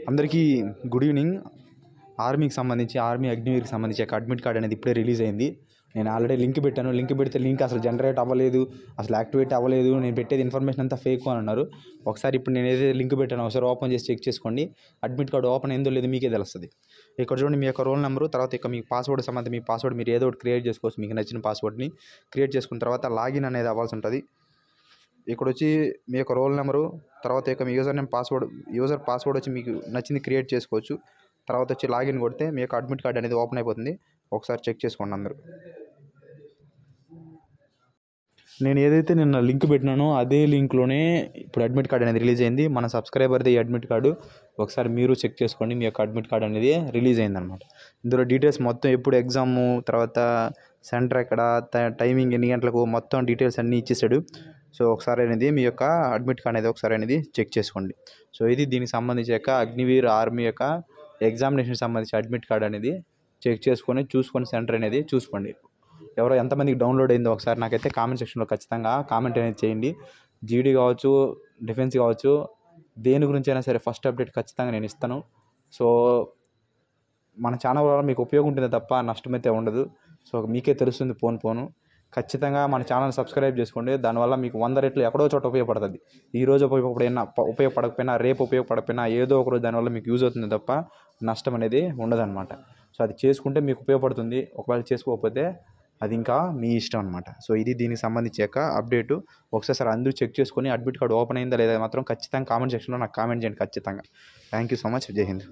అందరికీ good evening. ఆర్మీకి సంబంధించి అగ్నివీర్కి సంబంధించి అడ్మిట్ కార్డ్ అనేది ఇప్పుడే రిలీజ్ అయింది. నేను ఆల్రెడీ లింక్ పెట్టాను. లింక్ పెడితే లింక్ అసలు జనరేట్ అవ్వలేదు, అసలు యాక్టివేట్ అవ్వలేదు. నేను పెట్టేది ఇన్ఫర్మేషన్ అంతా ఫేక్ అని అన్నారు. ఒకసారి ఇప్పుడు నేను ఏదైతే లింక్ పెట్టానో ఒకసారి ఓపెన్ చేసి చెక్ చేసుకోండి. అడ్మిట్ కార్డు ఓపెన్ అయిందో లేదో మీకే తెలుస్తుంది. ఇక్కడ చూడండి, మీ యొక్క రోల్ నెంబరు, తర్వాత ఇక మీ పాస్వర్డ్ సంబంధించి మీ పాస్వర్డ్ మీరు ఏదో ఒకటి క్రియేట్ చేసుకోవచ్చు. మీకు నచ్చిన పాస్వర్డ్ని క్రియేట్ చేసుకున్న తర్వాత లాగిన్ అనేది అవ్వాల్సి ఉంటుంది. ఇక్కడ వచ్చి మీ యొక్క రోల్ నెంబరు, తర్వాత ఇక మీ యూజర్ నేమ్ పాస్వర్డ్ వచ్చి మీకు నచ్చింది క్రియేట్ చేసుకోవచ్చు. తర్వాత వచ్చి లాగిన్ కొడితే మీ యొక్క అడ్మిట్ కార్డ్ అనేది ఓపెన్ అయిపోతుంది. ఒకసారి చెక్ చేసుకోండి అందరూ. నేను ఏదైతే నిన్న లింక్ పెట్టినానో అదే లింక్లోనే ఇప్పుడు అడ్మిట్ కార్డ్ అనేది రిలీజ్ అయింది. మన సబ్స్క్రైబర్ది ఈ అడ్మిట్ కార్డు. ఒకసారి మీరు చెక్ చేసుకోండి. మీ యొక్క అడ్మిట్ కార్డ్ అనేది రిలీజ్ అయిందనమాట. ఇందులో డీటెయిల్స్ మొత్తం, ఎప్పుడు ఎగ్జాము, తర్వాత సెంటర్ ఎక్కడ, టైమింగ్ ఎన్ని గంటలకు, మొత్తం డీటెయిల్స్ అన్నీ ఇచ్చేసాడు. సో ఒకసారి అనేది మీ యొక్క అడ్మిట్ కార్డ్ అనేది ఒకసారి అనేది చెక్ చేసుకోండి. సో ఇది దీనికి సంబంధించి యొక్క అగ్నివీర్ ఆర్మీ యొక్క ఎగ్జామినేషన్ సంబంధించి అడ్మిట్ కార్డ్ అనేది చెక్ చూసుకొని సెంటర్ అనేది చూసుకోండి. ఎవరో ఎంతమందికి డౌన్లోడ్ అయిందో ఒకసారి నాకైతే కామెంట్ సెక్షన్లో ఖచ్చితంగా కామెంట్ అనేది చేయండి. జీడీ కావచ్చు, డిఫెన్స్ కావచ్చు, దేని గురించి అయినా సరే ఫస్ట్ అప్డేట్ ఖచ్చితంగా నేను ఇస్తాను. సో మన ఛానల్ వల్ల మీకు ఉపయోగం ఉంటుంది తప్ప నష్టమైతే ఉండదు. సో మీకే తెలుస్తుంది పోను. ఖచ్చితంగా మన ఛానల్ సబ్స్క్రైబ్ చేసుకోండి. దానివల్ల మీకు 100 రెట్లు ఎక్కడో చోట ఉపయోగపడుతుంది. ఈరోజు ఉపయోగపడకపోయినా, రేపు ఉపయోగపడకపోయినా, ఏదో ఒకరోజు దానివల్ల మీకు యూజ్ అవుతుంది తప్ప నష్టం అనేది ఉండదన్నమాట. సో అది చేసుకుంటే మీకు ఉపయోగపడుతుంది. ఒకవేళ చేసుకోకపోతే అది ఇంకా మీ ఇష్టం అనమాట. సో ఇది దీనికి సంబంధించి యొక్క అప్డేటు. ఒకసారి అందరూ చెక్ చేసుకొని అడ్మిట్ కార్డు ఓపెన్ అయిందా లేదా మాత్రం ఖచ్చితంగా కామెంట్ సెక్షన్లో నాకు కామెంట్ చేయండి ఖచ్చితంగా. Thank you so much. జై హింద్.